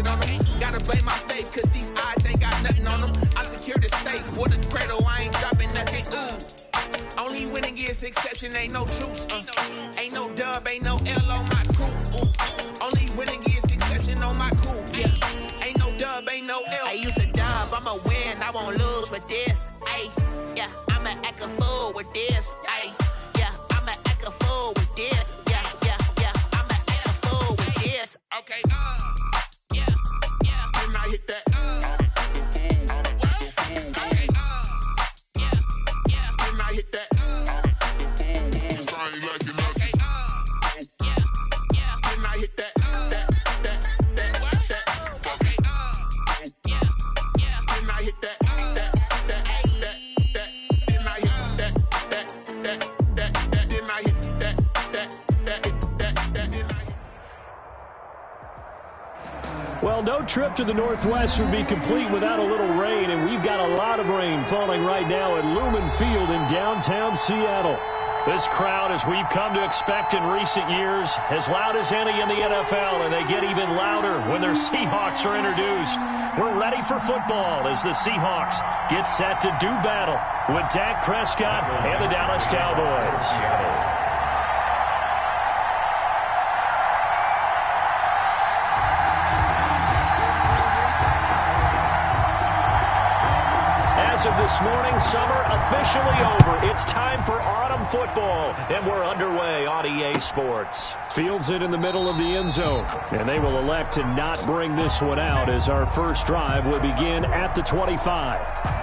it on them. Gotta blame my faith, cause these eyes ain't got nothing on them. I secure the safe for the cradle, I ain't dropping nothing. Only winning is exception, ain't no truce. Ain't no dub, ain't no L on my crew. Only winning is exception on my crew. Yeah. Ain't no dub, ain't no L. I use a dub, I'ma win, I won't lose with this. Ay, yeah, I'ma act a fool with this. Ay, yeah, I'ma act a fool with this. Yeah, yeah, yeah, I'ma act a fool with this. Okay, yeah, yeah. When I hit that, okay, yeah, when I hit that. Well, no trip to the Northwest would be complete without a little rain, and we've got a lot of rain falling right now at Lumen Field in downtown Seattle. This crowd, as we've come to expect in recent years, as loud as any in the NFL, and they get even louder when their Seahawks are introduced. We're ready for football as the Seahawks get set to do battle with Dak Prescott and the Dallas Cowboys. As of this morning, summer officially over. It's time for autumn football, and we're underway on EA Sports. Fields it in the middle of the end zone, and they will elect to not bring this one out as our first drive will begin at the 25.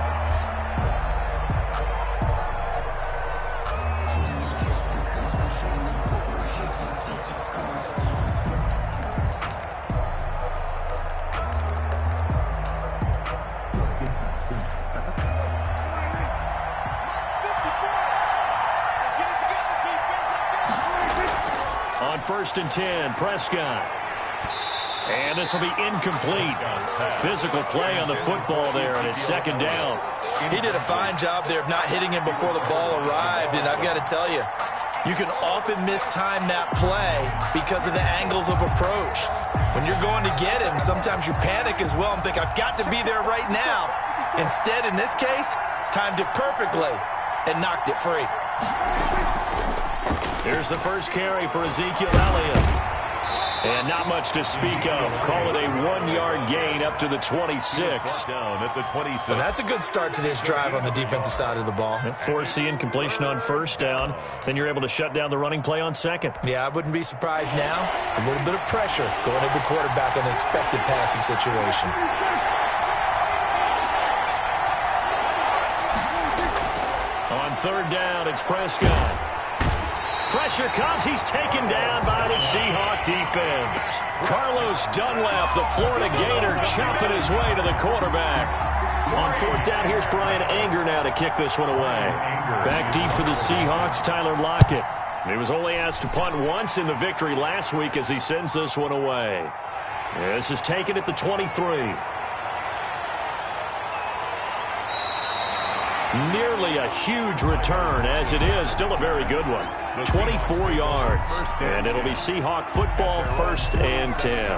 First and 10, Prescott. And this will be incomplete. Physical play on the football there, and it's second down. He did a fine job there of not hitting him before the ball arrived, and I've got to tell you, you can often mistime that play because of the angles of approach. When you're going to get him, sometimes you panic as well and think, I've got to be there right now. Instead, in this case, timed it perfectly and knocked it free. Here's the first carry for Ezekiel Elliott. And not much to speak of. Call it a 1-yard gain up to the 26. Down at the 26. Well, that's a good start to this drive on the defensive side of the ball. Force the incompletion on first down. Then you're able to shut down the running play on second. Yeah, I wouldn't be surprised now. A little bit of pressure going at the quarterback in an expected passing situation. On third down, it's Prescott. Pressure comes. He's taken down by the Seahawk defense. Carlos Dunlap, the Florida Gator, chopping his way to the quarterback. On fourth down, here's Brian Anger now to kick this one away. Back deep for the Seahawks, Tyler Lockett. He was only asked to punt once in the victory last week as he sends this one away. This is taken at the 23. Nearly a huge return, as it is still a very good one. 24 yards, and it'll be Seahawk football, first and 10.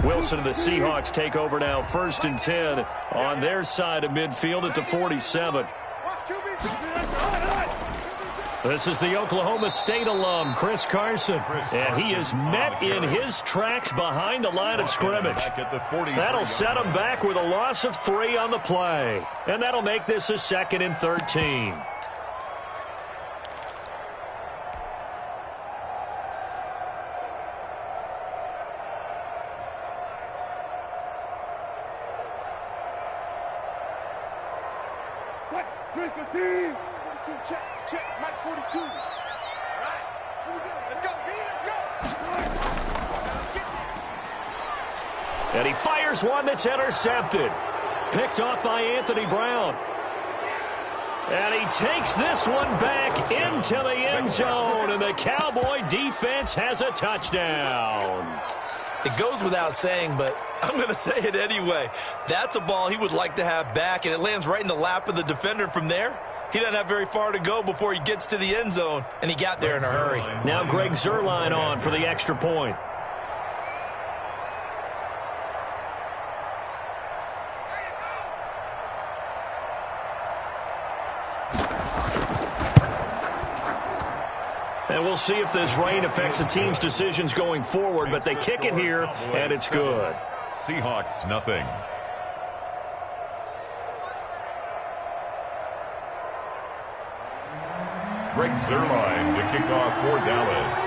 Wilson and the Seahawks take over now, first and 10 on their side of midfield at the 47. This is the Oklahoma State alum, Chris Carson, and he is met in his tracks behind the line of scrimmage. That'll set him back with a loss of 3 on the play, and that'll make this a second and 13. Check, check, Mike 42. All right, here we go. Let's go, B, let's go. And he fires one that's intercepted. Picked off by Anthony Brown. And he takes this one back into the end zone, and the Cowboy defense has a touchdown. It goes without saying, but I'm going to say it anyway. That's a ball he would like to have back, and it lands right in the lap of the defender from there. He doesn't have very far to go before he gets to the end zone, and he got there in a hurry. Now Greg Zuerlein on for the extra point. And we'll see if this rain affects the team's decisions going forward, but they kick it here, and it's good. Seahawks, nothing. Greg Zuerlein to kick off for Dallas.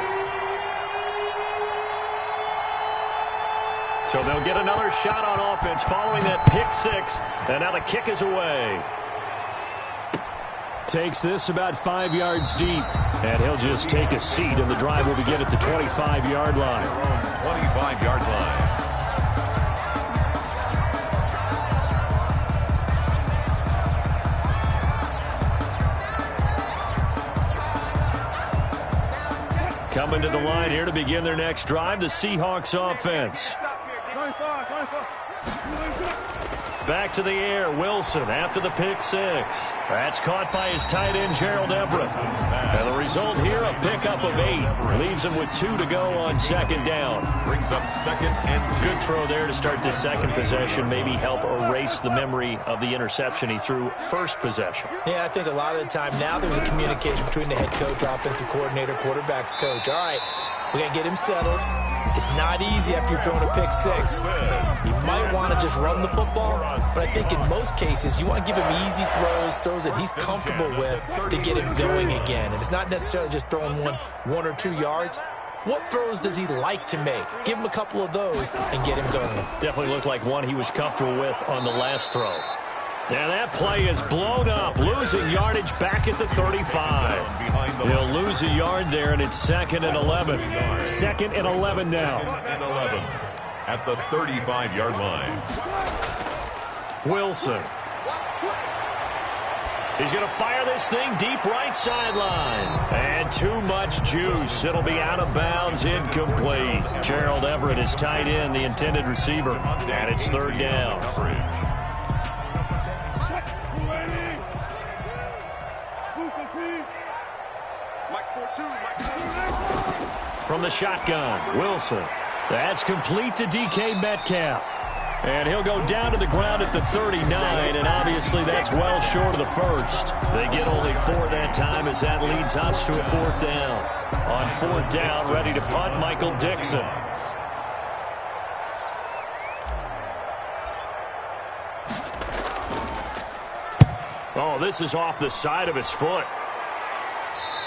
So they'll get another shot on offense following that pick six, and now the kick is away. Takes this about 5 yards deep, and he'll just take a seat, and the drive will begin at the 25-yard line. 25-yard line. Coming to the line here to begin their next drive, the Seahawks offense. Back to the air, Wilson after the pick six. That's caught by his tight end, Gerald Everett. And the result here, a pickup of 8. Leaves him with 2 to go on second down. Brings up second and 2. Good throw there to start the second possession. Maybe help erase the memory of the interception he threw first possession. Yeah, I think a lot of the time now there's a communication between the head coach, offensive coordinator, quarterback's coach. All right, we're going to get him settled. It's not easy after you're throwing a pick six. You might want to just run the football, but I think in most cases you want to give him easy throws that he's comfortable with to get him going again. And it's not necessarily just throwing one or 2 yards. What throws does he like to make? Give him a couple of those and get him going. Definitely looked like one he was comfortable with on the last throw. Now that play is blown up, losing yardage back at the 35. He'll lose a yard there, and it's 2nd and 11. 2nd and 11 now. 2nd and 11 at the 35-yard line. Wilson. He's going to fire this thing deep right sideline. And too much juice. It'll be out of bounds, incomplete. Gerald Everett is tight end, the intended receiver. And it's 3rd down. From the shotgun, Wilson. That's complete to DK Metcalf. And he'll go down to the ground at the 39, and obviously that's well short of the first. They get only 4 that time as that leads us to a 4th down. On 4th down, ready to punt, Michael Dixon. Oh, this is off the side of his foot.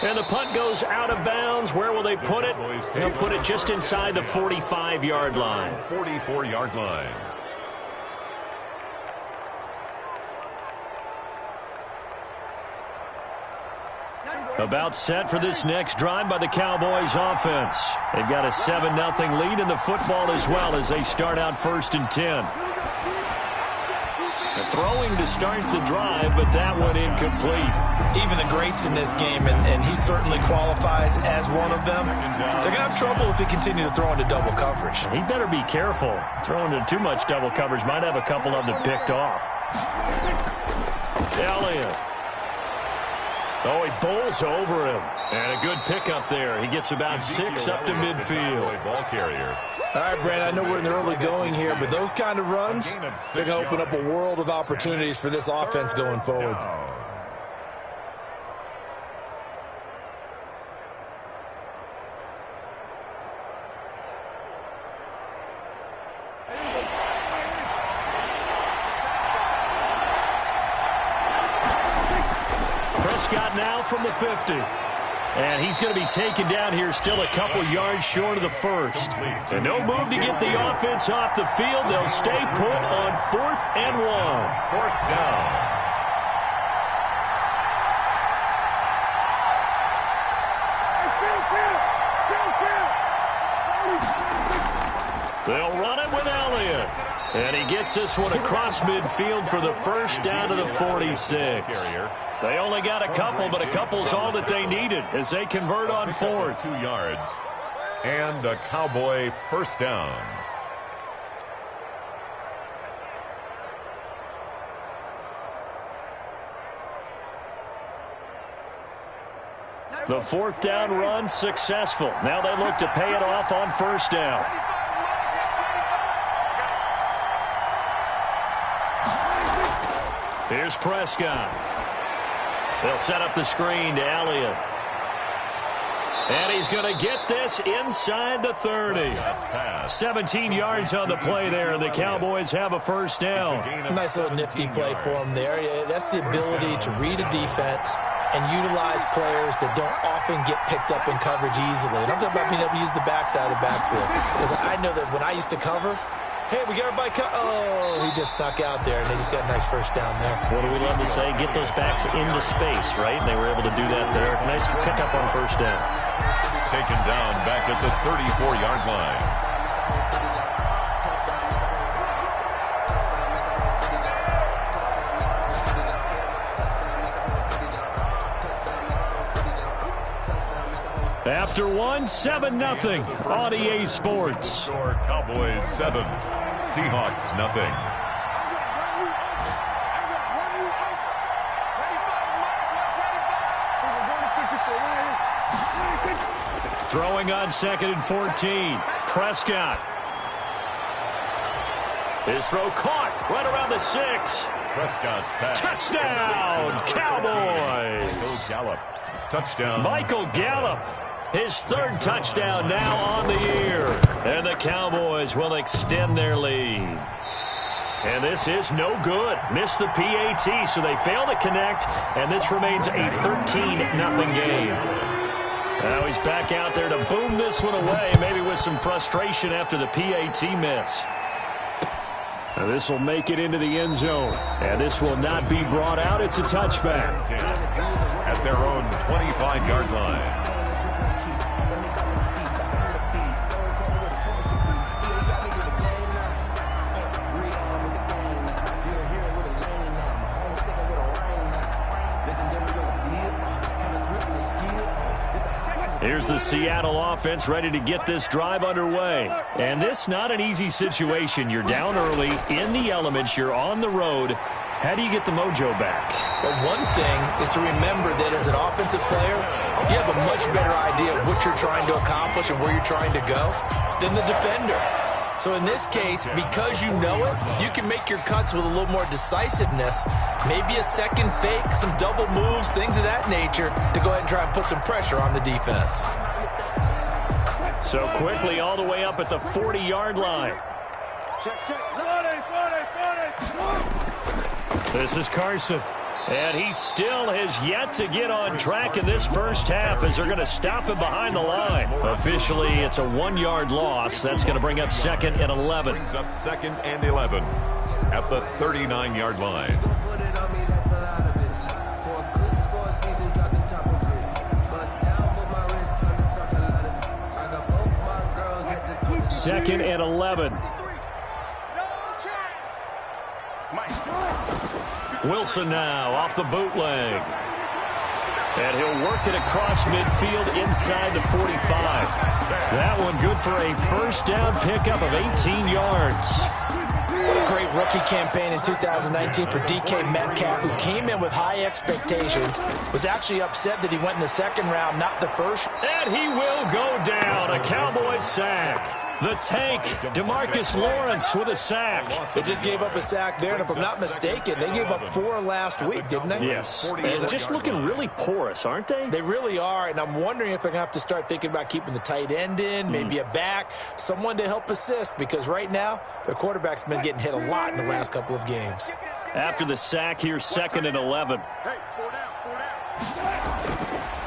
And the punt goes out of bounds. Where will they put it? They'll put it just inside the 45-yard line. 44-yard line. About set for this next drive by the Cowboys offense. They've got a 7-0 lead in the football as well as they start out 1st and 10. Throwing to start the drive, but that one incomplete. Even the greats in this game, and he certainly qualifies as one of them, they're going to have trouble if they continue to throw into double coverage. He better be careful. Throwing into too much double coverage might have a couple of them picked off. Elliott. Oh, he bowls over him. And a good pickup there. He gets about 6 up to midfield. Ball carrier. All right, Brandon, I know we're in the early going here, but those kind of runs, they're going to open up a world of opportunities for this offense going forward. Prescott now from the 50. And he's going to be taken down here still a couple yards short of the first. And no move to get the offense off the field. They'll stay put on 4th and 1. 4th down. They'll run it with Elliott. And he gets this one across midfield for the first down to the 46. They only got a couple, but a couple's all that they needed as they convert on 4th. 2 yards. And a Cowboy 1st down. The 4th down run successful. Now they look to pay it off on 1st down. Here's Prescott. They'll set up the screen to Elliott. And he's going to get this inside the 30. 17 yards on the play there, and the Cowboys have a first down. Nice little nifty play for him there. That's the ability to read a defense and utilize players that don't often get picked up in coverage easily. And I'm talking about being able to use the backside of the backfield. Because I know that when I used to cover, hey, we got everybody oh, he just snuck out there, and they just got a nice first down there. What do we love to say? Get those backs into space, right? And they were able to do that there. Nice pickup on first down. Taken down back at the 34-yard line. After 7-0 on EA Sports. Score Cowboys 7, Seahawks nothing. Throwing on 2nd and 14. Prescott. His throw caught right around the 6. Prescott's pass. Touchdown, Cowboys. Gallup. Touchdown. Michael Gallup. His 3rd touchdown now on the year. And the Cowboys will extend their lead. And this is no good. Missed the PAT, so they fail to connect. And this remains a 13-0 game. Now he's back out there to boom this one away, maybe with some frustration after the PAT miss. Now this will make it into the end zone. And this will not be brought out. It's a touchback. At their own 25-yard line. Here's the Seattle offense ready to get this drive underway. And this not an easy situation. You're down early, in the elements, you're on the road. How do you get the mojo back? Well, one thing is to remember that as an offensive player, you have a much better idea of what you're trying to accomplish and where you're trying to go than the defender. So in this case, because you know it, you can make your cuts with a little more decisiveness, maybe a second fake, some double moves, things of that nature, to go ahead and try and put some pressure on the defense. So quickly all the way up at the 40-yard line. This is Carson. And he still has yet to get on track in this first half as they're going to stop him behind the line. Officially, it's a 1-yard loss. That's going to bring up 2nd and 11. Brings up 2nd and 11 at the 39-yard line. Second and 11. Wilson now off the bootleg. And he'll work it across midfield inside the 45. That one good for a first down pickup of 18 yards. What a great rookie campaign in 2019 for DK Metcalf, who came in with high expectations, was actually upset that he went in the 2nd round, not the 1st. And he will go down. A Cowboys sack. The tank, DeMarcus Lawrence with a sack. They just gave up a sack there, and if I'm not mistaken, they gave up 4 last week, didn't they? Yes. And just looking really porous, aren't they? They really are, and I'm wondering if they're going to have to start thinking about keeping the tight end in, maybe a back, someone to help assist, because right now, their quarterback's been getting hit a lot in the last couple of games. After the sack, here's 2nd and 11.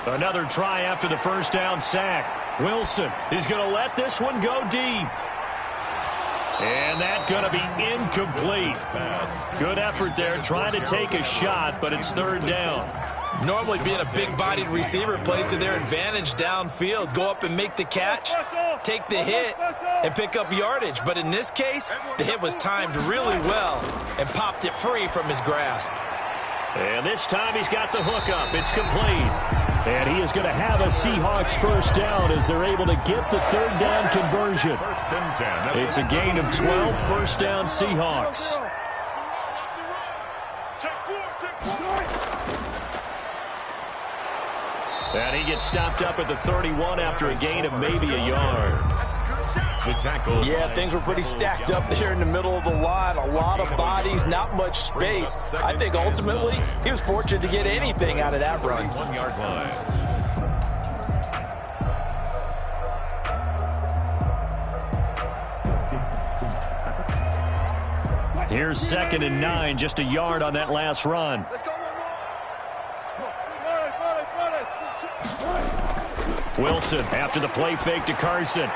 Another try after the first down sack. Wilson is going to let this one go deep. And that's going to be incomplete. Good effort there trying to take a shot, but it's 3rd down. Normally being a big-bodied receiver plays to their advantage downfield. Go up and make the catch, take the hit, and pick up yardage. But in this case, the hit was timed really well and popped it free from his grasp. And this time he's got the hook up. It's complete. And he is going to have a Seahawks first down as they're able to get the 3rd down conversion. It's a gain of 12, first down Seahawks. And he gets stopped up at the 31 after a gain of maybe a yard. Yeah, things were pretty stacked up there in the middle of the line. A lot of bodies, not much space. I think ultimately he was fortunate to get anything out of that run. 1-yard line. Here's 2nd and 9, just a yard on that last run. Wilson after the play fake to Carson.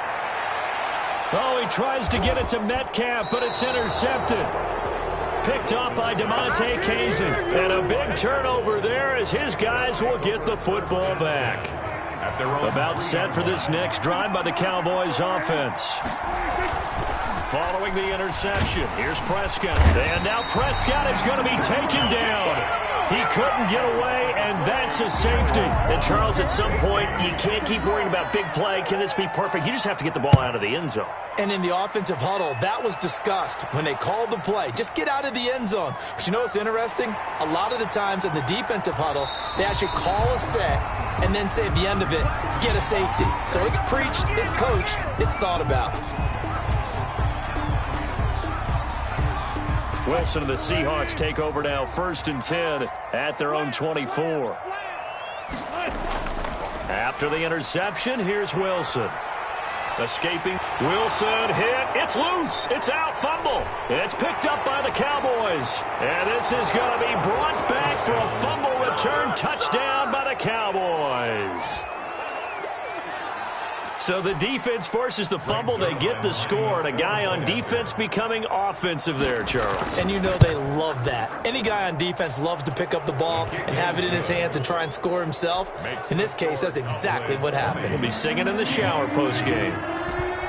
Oh, he tries to get it to Metcalf, but it's intercepted. Picked off by DeMonte Kazin. And a big turnover there as his guys will get the football back. About set for this next drive by the Cowboys offense. Following the interception, here's Prescott. And now Prescott is going to be taken down. He couldn't get away, and that's a safety. And, Charles, at some point, you can't keep worrying about big play. Can this be perfect? You just have to get the ball out of the end zone. And in the offensive huddle, that was discussed when they called the play. Just get out of the end zone. But you know what's interesting? A lot of the times in the defensive huddle, they actually call a set and then say at the end of it, get a safety. So it's preached, it's coached, it's thought about. Wilson and the Seahawks take over now, 1st and 10 at their own 24. After the interception, here's Wilson. Escaping. Wilson hit. It's loose. It's out. Fumble. It's picked up by the Cowboys. And this is going to be brought back for a fumble return touchdown by the Cowboys. So the defense forces the fumble. They get the score. And a guy on defense becoming offensive there, Charles. And you know they love that. Any guy on defense loves to pick up the ball and have it in his hands and try and score himself. In this case, that's exactly what happened. He'll be singing in the shower postgame.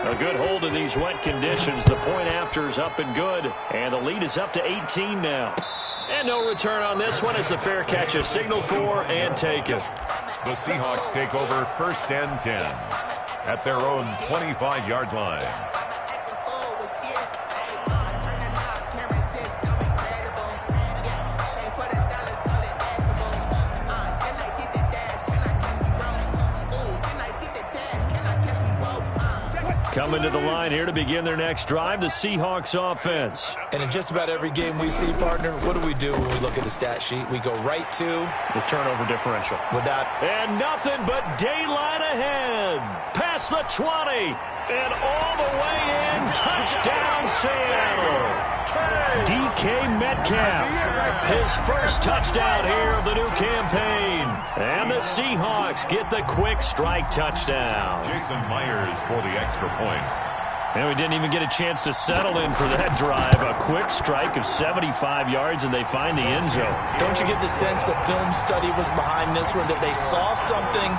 A good hold in these wet conditions. The point after is up and good. And the lead is up to 18 now. And no return on this one as the fair catch is signaled for and taken. The Seahawks take over 1st and 10 at their own 25-yard line. Coming to the line here to begin their next drive, the Seahawks offense. And in just about every game we see, partner, what do we do when we look at the stat sheet? We go right to the turnover differential. With that. And nothing but daylight ahead. Past the 20. And all the way in. Touchdown, Seattle. DK Metcalf. His first touchdown here of the new campaign. And the Seahawks get the quick strike touchdown. Jason Myers for the extra point. And we didn't even get a chance to settle in for that drive. A quick strike of 75 yards, and they find the end zone. Don't you get the sense that film study was behind this one, that they saw something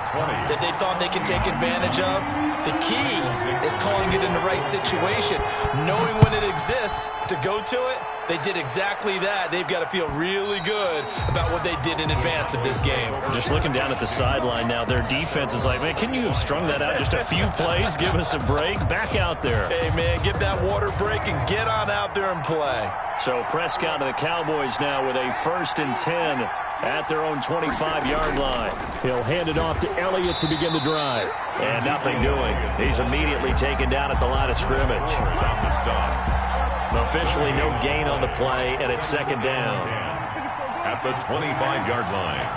that they thought they could take advantage of? The key is calling it in the right situation, knowing when it exists to go to it. They did exactly that. They've got to feel really good about what they did in advance of this game. Just looking down at the sideline now, their defense is like, man, can you have strung that out just a few plays? Give us a break. Back out there. Hey, man, give that water break and get on out there and play. So Prescott and the Cowboys now with a 1st and 10 at their own 25-yard line. He'll hand it off to Elliott to begin the drive. And nothing doing. He's immediately taken down at the line of scrimmage. Officially no gain on the play, and it's 2nd down. At the 25-yard line.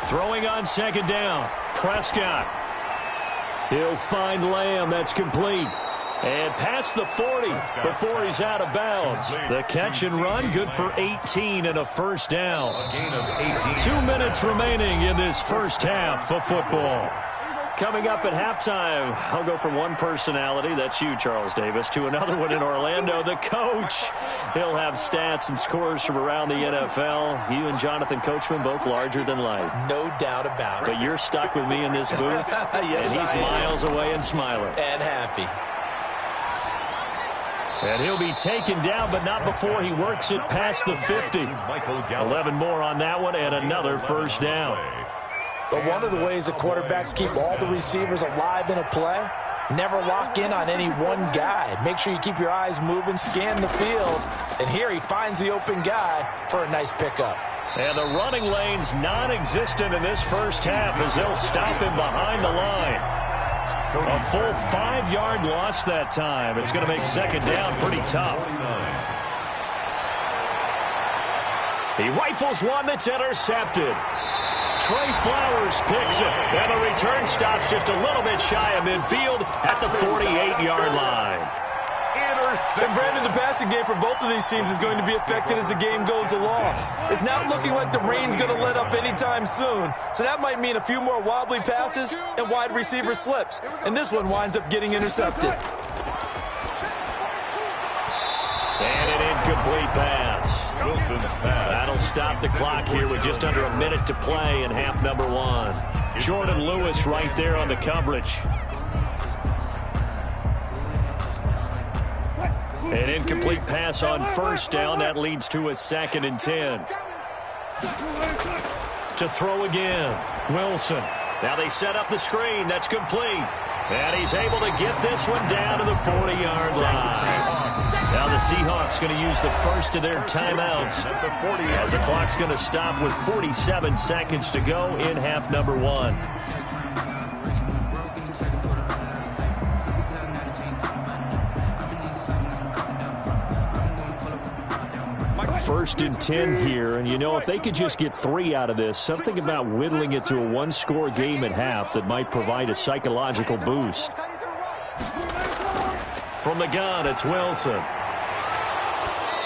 Throwing on 2nd down. Prescott. He'll find Lamb. That's complete. And past the 40 before he's out of bounds. The catch and run, good for 18 and a 1st down. A gain of 18. 2 minutes remaining in this first half of football. Coming up at halftime, I'll go from one personality, that's you, Charles Davis, to another one in Orlando, the coach. He'll have stats and scores from around the NFL. You and Jonathan Coachman, both larger than life. No doubt about it. But you're stuck with me in this booth, yes, and he's miles away and smiling. And happy. And he'll be taken down, but not before he works it past the 50. 11 more on that one, and another 1st down. But one of the ways that quarterbacks keep all the receivers alive in a play, never lock in on any one guy. Make sure you keep your eyes moving, scan the field. And here he finds the open guy for a nice pickup. And the running lane's non-existent in this first half as they'll stop him behind the line. A full 5-yard loss that time. It's going to make 2nd down pretty tough. He rifles one that's intercepted. Trey Flowers picks it, and the return stops just a little bit shy of midfield at the 48-yard line. And Brandon, the passing game for both of these teams is going to be affected as the game goes along. It's not looking like the rain's going to let up anytime soon, so that might mean a few more wobbly passes and wide receiver slips. And this one winds up getting intercepted. And an incomplete pass. Wilson's pass. That'll stop the clock here with just under a minute to play in half number 1. Jordan Lewis right there on the coverage. An incomplete pass on first down. That leads to a 2nd and 10. To throw again. Wilson. Now they set up the screen. That's complete. And he's able to get this one down to the 40-yard line. Now the Seahawks going to use the first of their timeouts as the clock's going to stop with 47 seconds to go in half number 1. First and 10 here, and you know, if they could just get 3 out of this, something about whittling it to a one-score game at half that might provide a psychological boost. From the gun, it's Wilson.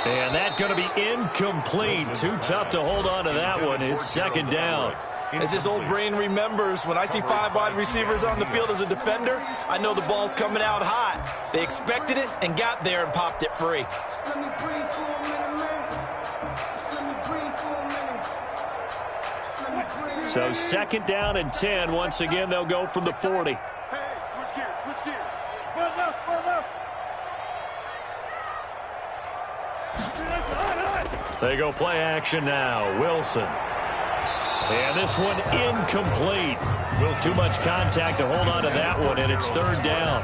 And that's going to be incomplete. Too tough to hold on to that one. It's 2nd down. As his old brain remembers, when I see 5 wide receivers on the field as a defender, I know the ball's coming out hot. They expected it and got there and popped it free. So 2nd down and 10. Once again, they'll go from the 40. Hey, switch gears, switch gears. Run left, run left. They go play action now. Wilson. And this one incomplete. Too much contact to hold on to that one, and it's 3rd down.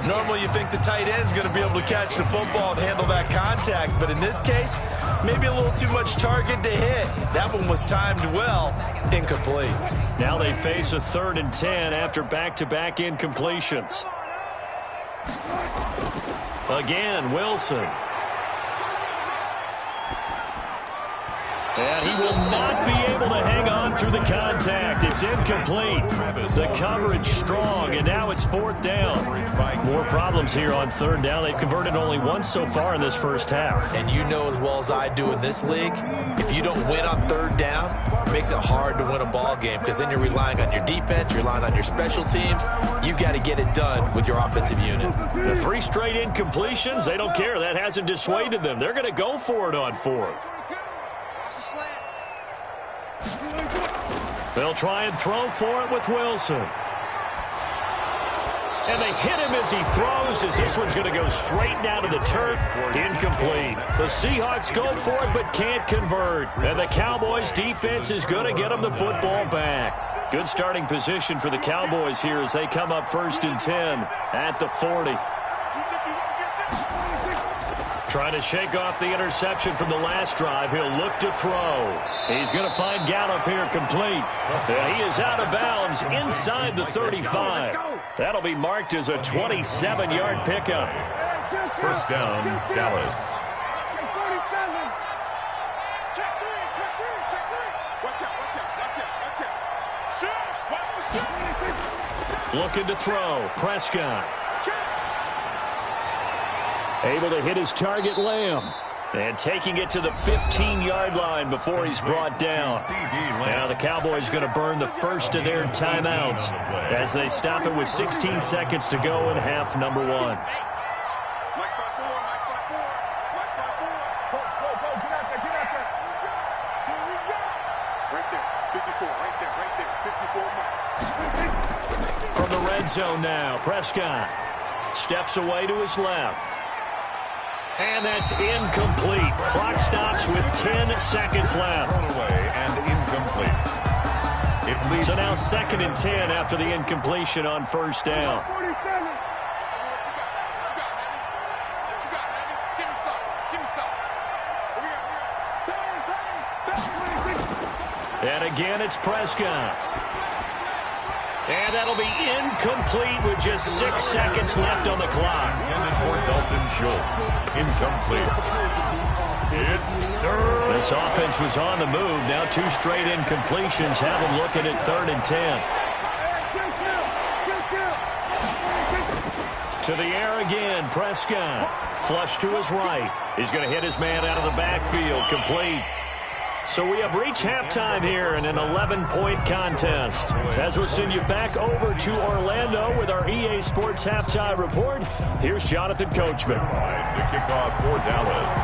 Normally you think the tight end's going to be able to catch the football and handle that contact, but in this case, maybe a little too much target to hit. That one was timed well. Incomplete. Now they face a 3rd and 10 after back-to-back incompletions. Again, Wilson. And he will not be able to hang on through the contact. It's incomplete. The coverage strong, and now it's 4th down. More problems here on 3rd down. They've converted only once so far in this first half. And you know as well as I do in this league, if you don't win on 3rd down, it makes it hard to win a ball game because then you're relying on your defense, you're relying on your special teams. You've got to get it done with your offensive unit. The 3 straight incompletions, they don't care. That hasn't dissuaded them. They're going to go for it on 4th. They'll try and throw for it with Wilson. And they hit him as he throws, as this one's going to go straight down to the turf. Incomplete. The Seahawks go for it but can't convert. And the Cowboys defense is going to get them the football back. Good starting position for the Cowboys here as they come up 1st and 10 at the 40. Trying to shake off the interception from the last drive. He'll look to throw. He's going to find Gallup here complete. And he is out of bounds inside the 35. That'll be marked as a 27-yard pickup. 1st down, Dallas. Looking to throw. Prescott. Able to hit his target, Lamb. And taking it to the 15-yard line before he's brought down. Now the Cowboys going to burn the first of their timeouts as they stop it with 16 seconds to go in half number 1. From the red zone now, Prescott steps away to his left. And that's incomplete. Clock stops with 10 seconds left. Away and incomplete. So now 2nd and 10 after the incompletion on 1st down. And again, it's Prescott. And that'll be incomplete with just 6 seconds left on the clock. Intended for Dalton Schultz. Incomplete. This offense was on the move. Now 2 straight incompletions have them looking at 3rd and 10. To the air again, Prescott. Flush to his right. He's going to hit his man out of the backfield. Complete. So we have reached halftime here in an 11-point contest. As we'll send you back over to Orlando with our EA Sports Halftime Report, here's Jonathan Coachman. The kickoff for Dallas.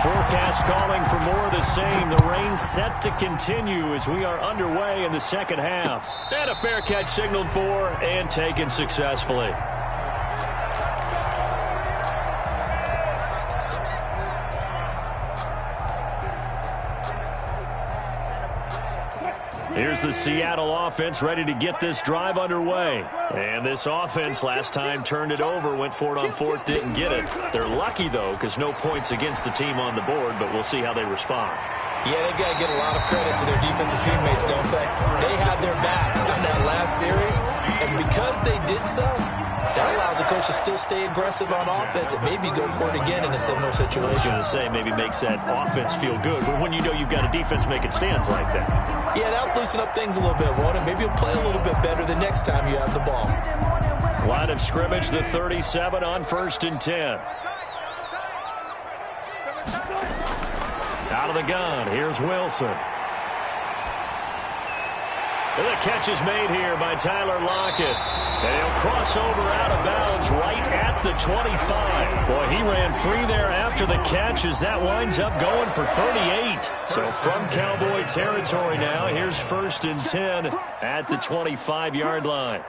Forecast calling for more of the same. The rain set to continue as we are underway in the second half. And a fair catch signaled for and taken successfully. Here's the Seattle offense ready to get this drive underway. And this offense last time turned it over, went for it on 4th, didn't get it. They're lucky, though, because no points against the team on the board, but we'll see how they respond. Yeah, they've got to get a lot of credit to their defensive teammates, don't they? They had their backs in that last series, and because they did so, that allows the coach to still stay aggressive on offense and maybe go for it again in a similar situation. I was going to say maybe makes that offense feel good, but when you know you've got a defense making stands like that. Yeah, that'll loosen up things a little bit, won't it? Maybe you'll play a little bit better the next time you have the ball. Line of scrimmage, the 37 on 1st and 10. Out of the gun, here's Wilson. And the catch is made here by Tyler Lockett. And he'll cross over out of bounds right at the 25. Boy, he ran free there after the catch as that winds up going for 38. So from Cowboy territory now, here's 1st and 10 at the 25-yard line.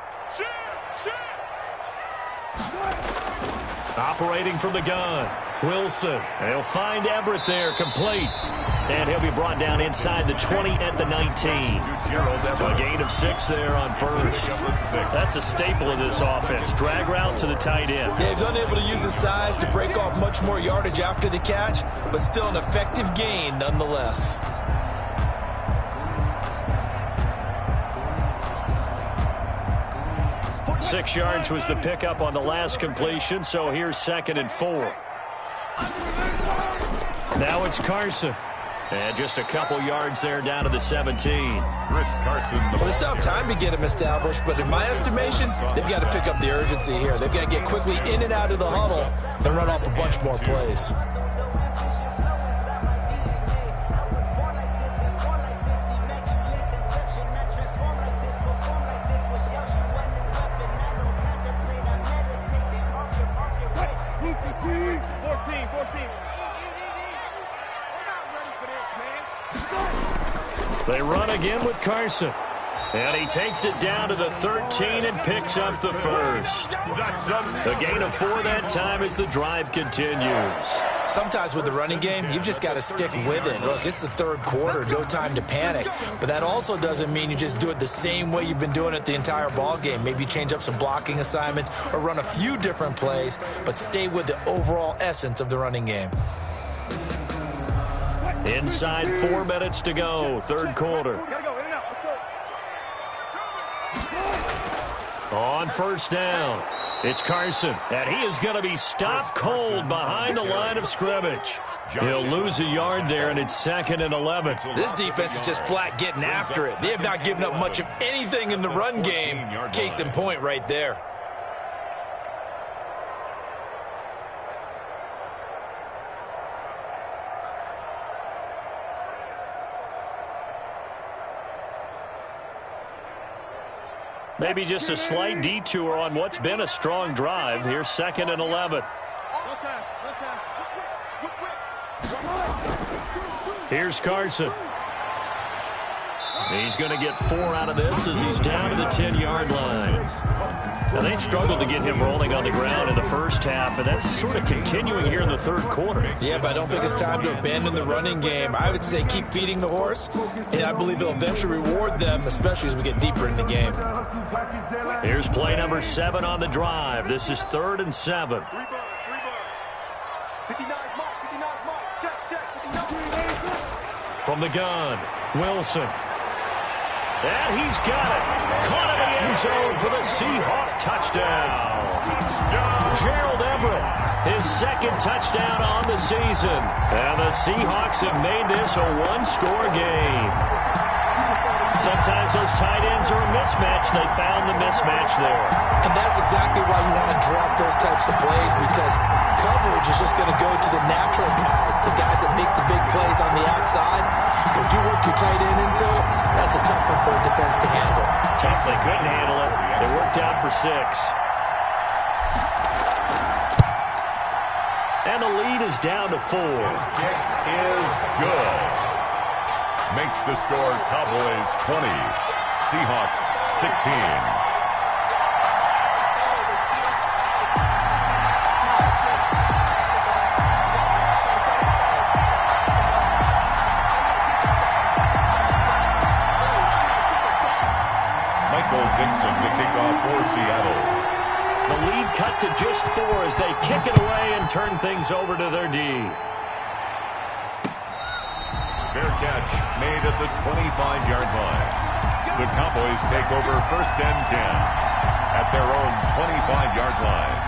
Operating from the gun, Wilson. And he'll find Everett there, complete. And he'll be brought down inside the 20 at the 19. A gain of 6 there on 1st. That's a staple of this offense. Drag route to the tight end. Yeah, he's unable to use his size to break off much more yardage after the catch, but still an effective gain nonetheless. Six yards was the pickup on the last completion, so here's 2nd and 4. Now it's Carson. And just a couple yards there down to the 17. Chris Carson. Well, they still have time to get him established, but in my estimation, they've got to pick up the urgency here. They've got to get quickly in and out of the huddle and run off a bunch more plays. They run again with Carson. And he takes it down to the 13 and picks up the first. A gain of 4 that time as the drive continues. Sometimes with the running game, you've just got to stick with it. Look, it's the 3rd quarter, no time to panic. But that also doesn't mean you just do it the same way you've been doing it the entire ball game. Maybe change up some blocking assignments or run a few different plays, but stay with the overall essence of the running game. Inside 4 minutes to go, 3rd quarter. On 1st down, it's Carson, and he is going to be stopped cold behind the line of scrimmage. He'll lose a yard there, and it's 2nd and 11. This defense is just flat getting after it. They have not given up much of anything in the run game. Case in point right there. Maybe just a slight detour on what's been a strong drive. Here's 2nd and 11. Here's Carson. He's going to get 4 out of this as he's down to the 10-yard line. Now, they struggled to get him rolling on the ground in the first half, and that's sort of continuing here in the 3rd quarter. Yeah, but I don't think it's time to abandon the running game. I would say keep feeding the horse, and I believe they'll eventually reward them, especially as we get deeper in the game. Here's play number 7 on the drive. This is 3rd and 7. From the gun, Wilson. And he's got it. Caught in the end zone for the Seahawks touchdown. Gerald Everett, his second touchdown on the season. And the Seahawks have made this a one-score game. Sometimes those tight ends are a mismatch. They found the mismatch there. And that's exactly why you want to drop those types of plays, because coverage is just going to go to the natural guys, the guys that make the big plays on the outside. But if you work your tight end into it, that's a tough one for a defense to handle. Tough, they couldn't handle it. They worked out for 6. And the lead is down to 4. His kick is good. Makes the score Cowboys 20, Seahawks 16. Michael Dixon to kick off for Seattle. The lead cut to just 4 as they kick it away and turn things over to their D. Fair catch made at the 25-yard line. The Cowboys take over 1st and 10 at their own 25-yard line.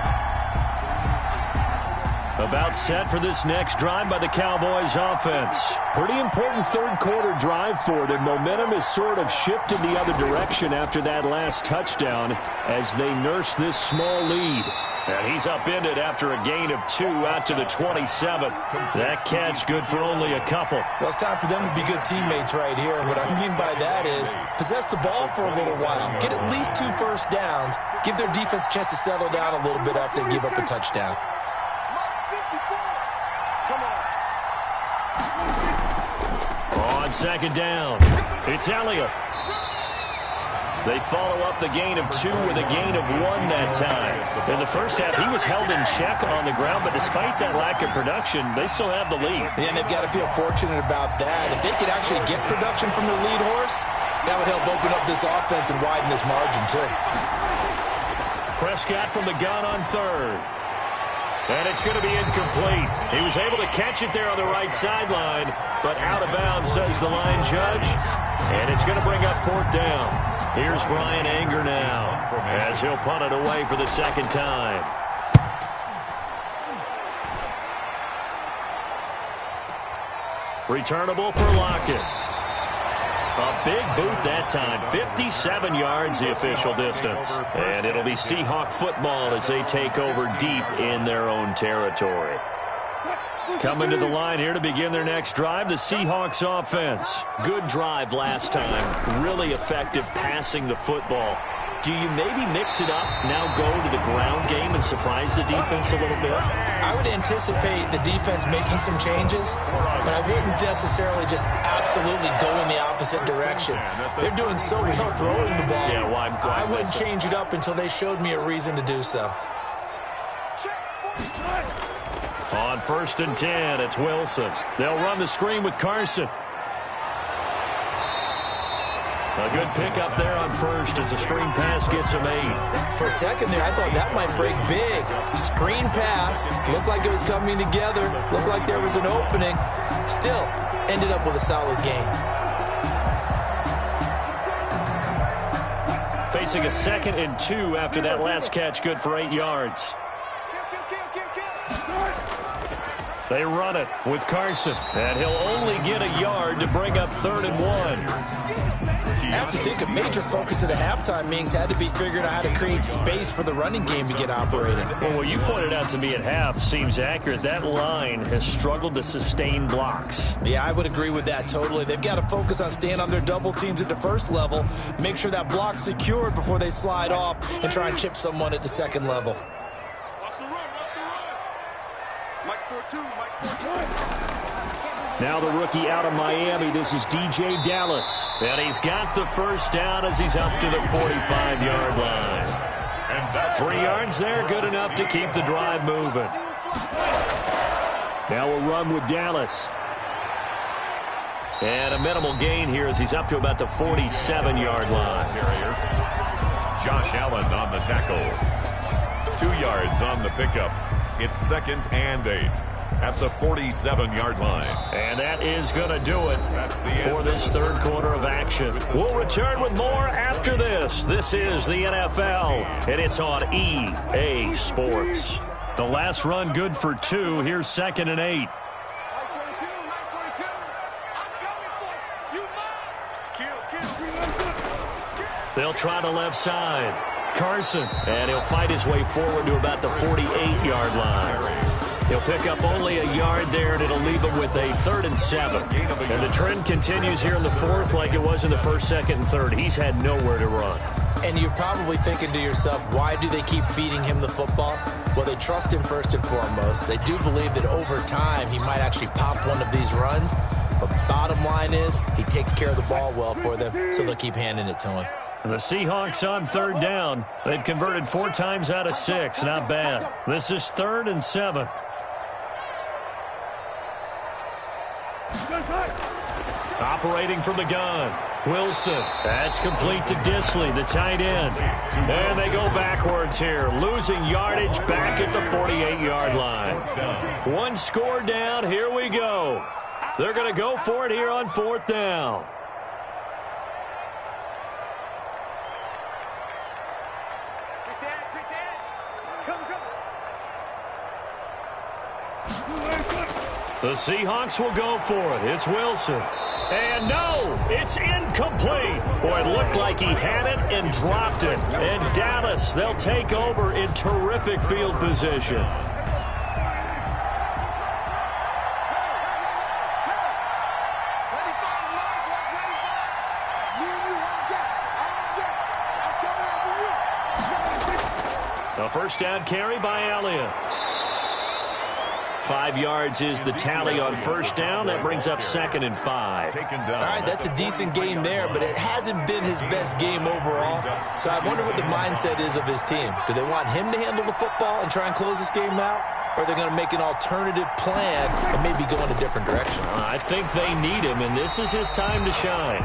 About set for this next drive by the Cowboys offense. Pretty important third-quarter drive for them. Momentum has sort of shifted the other direction after that last touchdown as they nurse this small lead. And he's upended after a gain of 2 out to the 27. That catch good for only a couple. Well, it's time for them to be good teammates right here. And what I mean by that is possess the ball for a little while. Get at least 2 first downs. Give their defense a chance to settle down a little bit after they give up a touchdown. On 2nd down, it's Elliott. They follow up the gain of 2 with a gain of 1 that time. In the first half, he was held in check on the ground, but despite that lack of production, they still have the lead. And they've got to feel fortunate about that. If they could actually get production from their lead horse, that would help open up this offense and widen this margin too. Prescott from the gun on 3rd. And it's going to be incomplete. He was able to catch it there on the right sideline, but out of bounds, says the line judge. And it's going to bring up 4th down. Here's Brian Anger now as he'll punt it away for the 2nd time. Returnable for Lockett. A big boot that time. 57 yards the official distance. And it'll be Seahawk football as they take over deep in their own territory. Coming to the line here to begin their next drive, the Seahawks offense. Good drive last time. Really effective passing the football. Do you maybe mix it up, now go to the ground game and surprise the defense a little bit? I would anticipate the defense making some changes, but I wouldn't necessarily just absolutely go in the opposite direction. They're doing so well throwing the ball. Yeah, why I wouldn't change it up until they showed me a reason to do so. On 1st and 10, it's Wilson. They'll run the screen with Carson. A good pickup there on 1st as the screen pass gets him 8. For a second there, I thought that might break big. Screen pass. Looked like it was coming together. Looked like there was an opening. Still, ended up with a solid gain. Facing a 2nd and 2 after that last catch, good for 8 yards. They run it with Carson, and he'll only get a yard to bring up 3rd and 1. I have to think a major focus at a halftime meetings had to be figuring out how to create space for the running game to get operating. Well, what you pointed out to me at half seems accurate. That line has struggled to sustain blocks. Yeah, I would agree with that totally. They've got to focus on staying on their double teams at the first level, make sure that block's secured before they slide off and try and chip someone at the second level. Now the rookie out of Miami, this is DJ Dallas. And he's got the first down as he's up to the 45-yard line. And 3 yards there, good enough to keep the drive moving. Now we'll run with Dallas. And a minimal gain here as he's up to about the 47-yard line. Josh Allen on the tackle. 2 yards on the pickup. It's 2nd and 8. at the 47-yard line. And that is going to do it for this third quarter of action. We'll return with more after this. This is the NFL, and it's on EA Sports. The last run good for 2. Here's 2nd and 8. They'll try the left side. Carson, and he'll fight his way forward to about the 48-yard line. He'll pick up only a yard there, and it'll leave him with a 3rd and 7. And the trend continues here in the 4th like it was in the 1st, 2nd, and 3rd. He's had nowhere to run. And you're probably thinking to yourself, why do they keep feeding him the football? Well, they trust him first and foremost. They do believe that over time he might actually pop one of these runs. But bottom line is he takes care of the ball well for them, so they'll keep handing it to him. The Seahawks on 3rd down. They've converted 4 times out of 6. Not bad. This is 3rd and 7. Operating from the gun. Wilson. That's complete to Disley, the tight end. And they go backwards here, losing yardage back at the 48-yard line. 1 score down. Here we go. They're going to go for it here on 4th down. The Seahawks will go for it. It's Wilson. And no, it's incomplete. Boy, it looked like he had it and dropped it. And Dallas, they'll take over in terrific field position. A first down carry by Elliott. 5 yards is the tally on first down. That brings up 2nd and 5. All right, that's a decent game there, but it hasn't been his best game overall. So I wonder what the mindset is of his team. Do they want him to handle the football and try and close this game out? Or are they going to make an alternative plan and maybe go in a different direction? I think they need him, and this is his time to shine.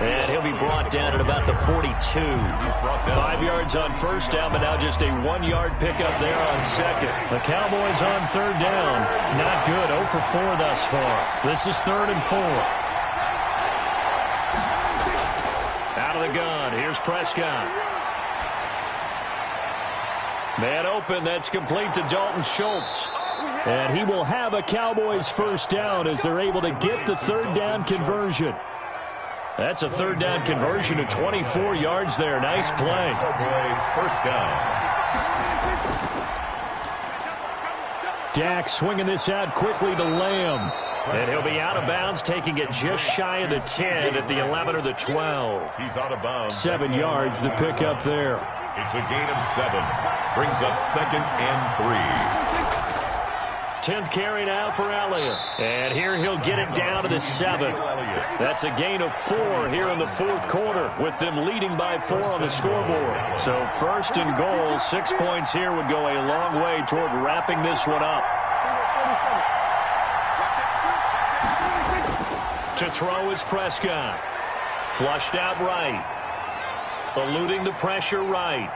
And he'll be brought down at about the 42. 5 yards on first down, but now just a 1-yard pickup there on 2nd. The Cowboys on 3rd down. Not good. 0 for 4 thus far. This is 3rd and 4. Out of the gun. Here's Prescott. Man open, that's complete to Dalton Schultz. And he will have a Cowboys first down as they're able to get the 3rd down conversion. That's a 3rd down conversion of 24 yards there. Nice play. First down. Dak swinging this out quickly to Lamb. And he'll be out of bounds, taking it just shy of the 10 at the 11 or the 12. He's out of bounds. 7 yards, the pickup there. It's a gain of 7. Brings up 2nd and 3. 10th carry now for Elliott. And here he'll get it down to the 7. That's a gain of 4 here in the 4th quarter, with them leading by 4 on the scoreboard. So 1st and goal, 6 points here would go a long way toward wrapping this one up. To throw is Prescott. Flushed out right. Eluding the pressure right.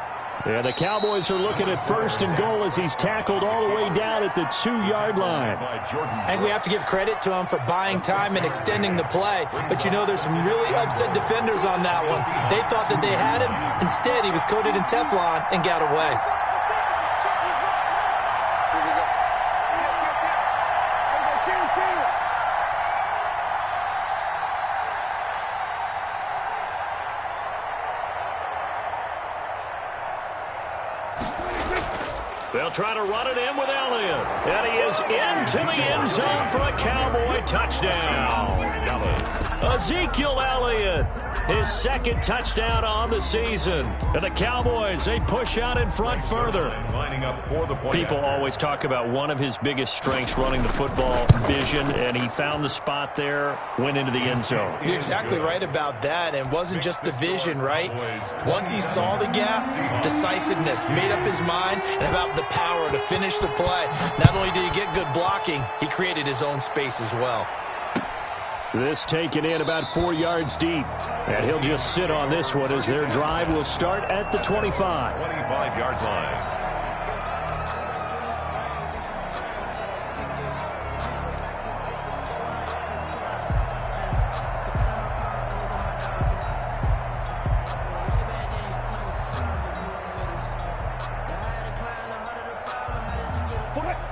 And the Cowboys are looking at 1st and goal as he's tackled all the way down at the 2-yard line. I think we have to give credit to him for buying time and extending the play. But, you know, there's some really upset defenders on that one. They thought that they had him. Instead, he was coated in Teflon and got away. They'll try to run it in with Elliott. And he is into the end zone for a Cowboy touchdown. Ezekiel Elliott, his 2nd touchdown on the season. And the Cowboys, they push out in front further. People always talk about one of his biggest strengths, running the football, vision, and he found the spot there, went into the end zone. You're exactly right about that, and it wasn't just the vision, right? Once he saw the gap, decisiveness, made up his mind, and about the power to finish the play. Not only did he get good blocking, he created his own space as well. This taken in about 4 yards deep. And he'll just sit on this one as their drive will start at the 25. 25-yard line.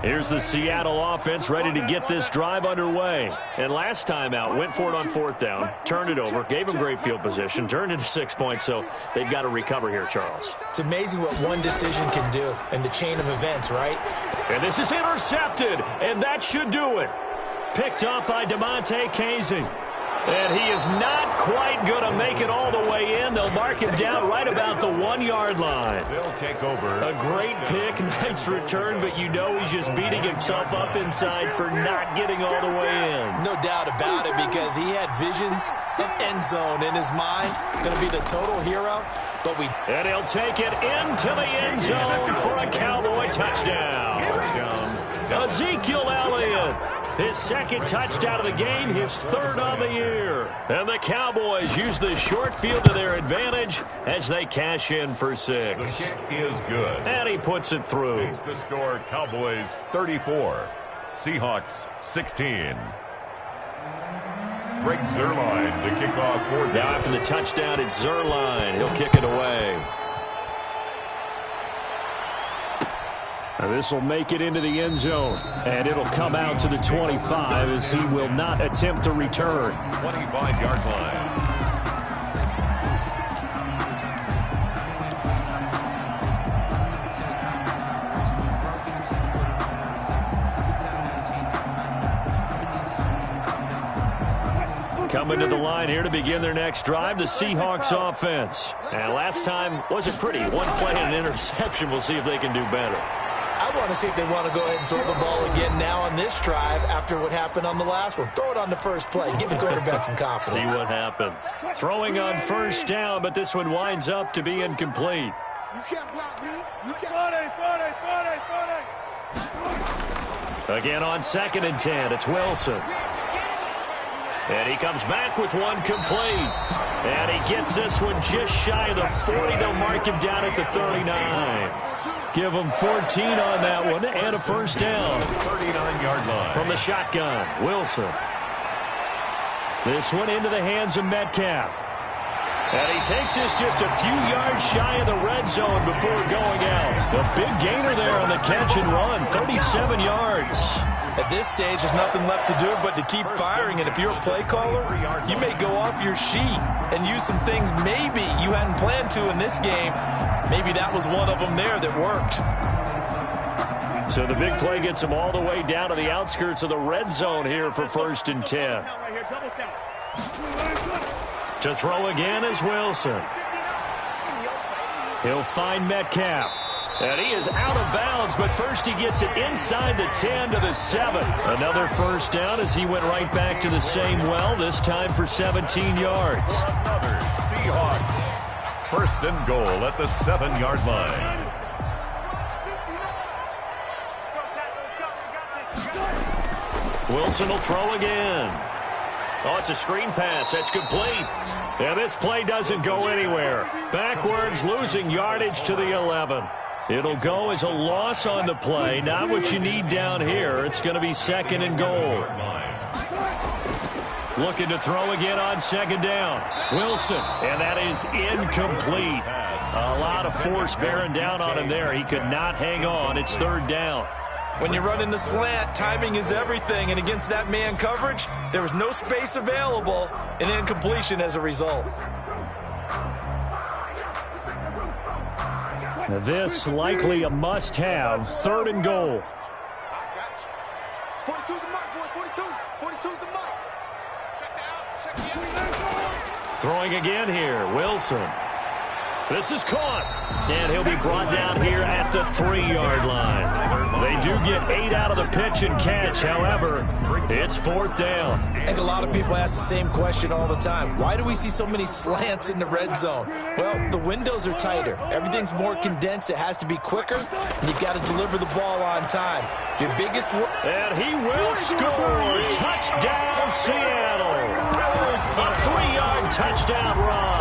Here's the Seattle offense ready to get this drive underway. And last time out, went for it on 4th down, turned it over, gave them great field position, turned into 6 points, so they've got to recover here, Charles. It's amazing what one decision can do in the chain of events, right? And this is intercepted, and that should do it. Picked up by DeMonte Casey. And he is not quite going to make it all the way in. They'll mark him down right about the 1-yard line. They'll take over. A great pick, nice return, but you know he's just beating himself up inside for not getting all the way in. No doubt about it, because he had visions of end zone in his mind. Going to be the total hero. And he'll take it into the end zone for a Cowboy touchdown. Ezekiel Elliott. His 2nd touchdown of the game, his 3rd on the year. And the Cowboys use the short field to their advantage as they cash in for 6. The kick is good. And he puts it through. Makes the score Cowboys 34, Seahawks 16. Greg Zuerlein to kick off for them. Now after the touchdown, it's Zuerlein. He'll kick it away. This will make it into the end zone, and it'll come out to the 25 as he will not attempt to return. 25-yard line. Coming to the line here to begin their next drive, the Seahawks offense. And last time wasn't pretty. One play and an interception. We'll see if they can do better. I want to see if they want to go ahead and throw the ball again now on this drive after what happened on the last one. Throw it on the first play. Give the quarterback some confidence. See what happens. Throwing on 1st down, but this one winds up to be incomplete. You can't block me. You can't. Again on 2nd and 10, it's Wilson. And he comes back with one complete. And he gets this one just shy of the 40. They'll mark him down at the 39. Give him 14 on that one and a 1st down. 39-yard line. From the shotgun, Wilson. This one into the hands of Metcalf. And he takes this just a few yards shy of the red zone before going out. A big gainer there on the catch and run, 37 yards. At this stage, there's nothing left to do but to keep firing. And if you're a play caller, you may go off your sheet and use some things maybe you hadn't planned to in this game. Maybe that was one of them there that worked. So the big play gets him all the way down to the outskirts of the red zone here for 1st and 10. To throw again is Wilson. He'll find Metcalf. And he is out of bounds, but first he gets it inside the 10 to the 7. Another 1st down as he went right back to the same well, this time for 17 yards. Another Seahawks. 1st and goal at the 7-yard line. Wilson will throw again. Oh, it's a screen pass. That's complete. And this play doesn't go anywhere. Backwards, losing yardage to the 11. It'll go as a loss on the play. Not what you need down here. It's going to be 2nd and goal. Looking to throw again on 2nd down. Wilson, and that is incomplete. A lot of force bearing down on him there. He could not hang on. It's 3rd down. When you're running the slant, timing is everything. And against that man coverage, there was no space available, and incompletion as a result. Now this likely a must-have. 3rd and goal. 42's the mark, boys. 42's the mark. Throwing again here, Wilson. This is caught, and he'll be brought down here at the 3-yard line. They do get 8 out of the pitch and catch. However, it's 4th down. I think a lot of people ask the same question all the time. Why do we see so many slants in the red zone? Well, the windows are tighter. Everything's more condensed. It has to be quicker, and you've got to deliver the ball on time. Your biggest work. And he will score. Touchdown, Seattle. A 3-yard touchdown run.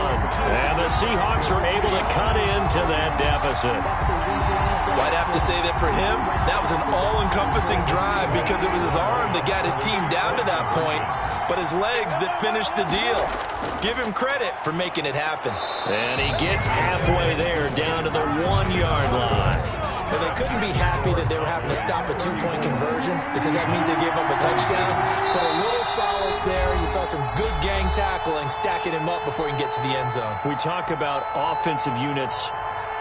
And the Seahawks are able to cut into that deficit. I'd have to say that for him, that was an all-encompassing drive because it was his arm that got his team down to that point, but his legs that finished the deal. Give him credit for making it happen. And he gets halfway there down to the 1-yard line. Well, they couldn't be happy that they were having to stop a two-point conversion because that means they gave up a touchdown. But a little solace there. You saw some good gang tackling, stacking him up before he can get to the end zone. We talk about offensive units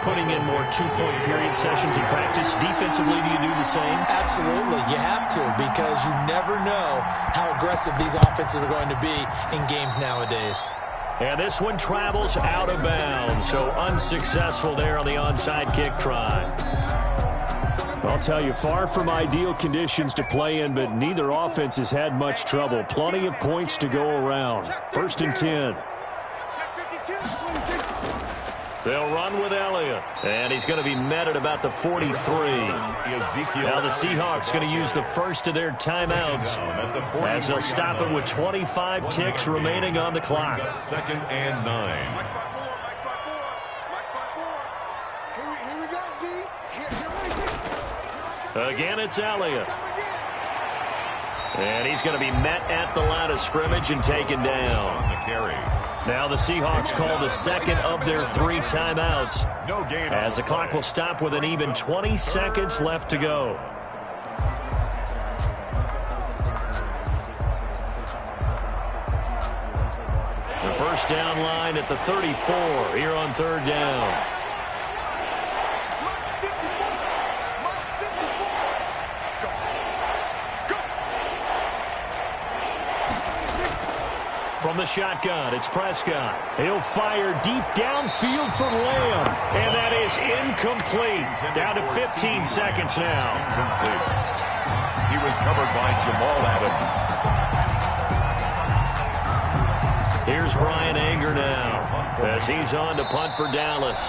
putting in more two-point period sessions in practice. Defensively, do you do the same? Absolutely. You have to because you never know how aggressive these offenses are going to be in games nowadays. And this one travels out of bounds, so unsuccessful there on the onside kick try. I'll tell you, far from ideal conditions to play in, but neither offense has had much trouble. Plenty of points to go around. 1st and 10. They'll run with Elliott, and he's going to be met at about the 43. Now the Seahawks going to use the first of their timeouts as they'll stop it with 25 ticks remaining on the clock. 2nd and 9. Again, it's Elliott. And he's going to be met at the line of scrimmage and taken down. Now the Seahawks call the second of their 3 timeouts as the clock will stop with an even 20 seconds left to go. The first down line at the 34 here on 3rd down. From the shotgun, it's Prescott. He'll fire deep downfield for Lamb, and that is incomplete. Down to 15 seconds now. He was covered by Jamal Adams. Here's Brian Anger now as he's on to punt for Dallas.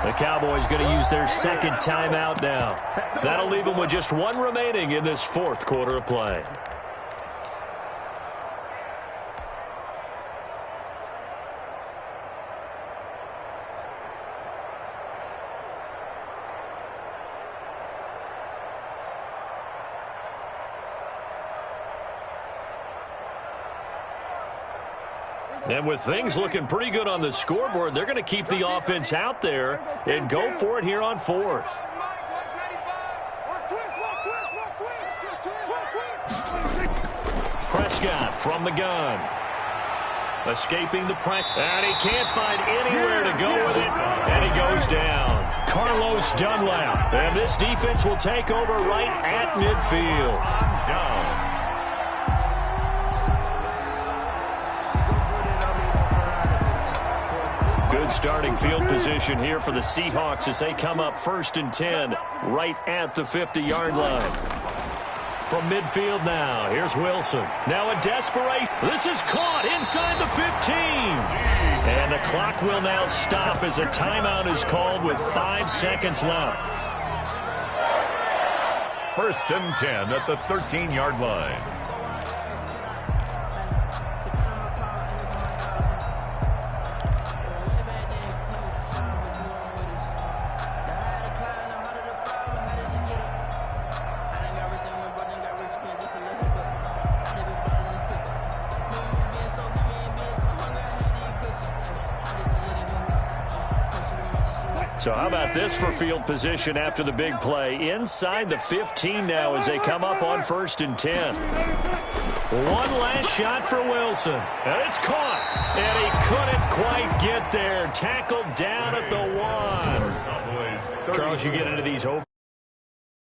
The Cowboys going to use their 2nd timeout now. That'll leave them with just 1 remaining in this 4th quarter of play. And with things looking pretty good on the scoreboard, they're going to keep the offense out there and go for it here on 4th. Prescott from the gun. Escaping the pressure. And he can't find anywhere to go with it. And he goes down. Carlos Dunlap. And this defense will take over right at midfield. Down. Good starting field position here for the Seahawks as they come up 1st and 10 right at the 50-yard line. From midfield now, here's Wilson. Now a desperate. This is caught inside the 15. And the clock will now stop as a timeout is called with 5 seconds left. 1st and 10 at the 13-yard line. So how about this for field position after the big play? Inside the 15 now as they come up on 1st and 10. One last shot for Wilson. And it's caught. And he couldn't quite get there. Tackled down at the 1. Charles, you get into these over.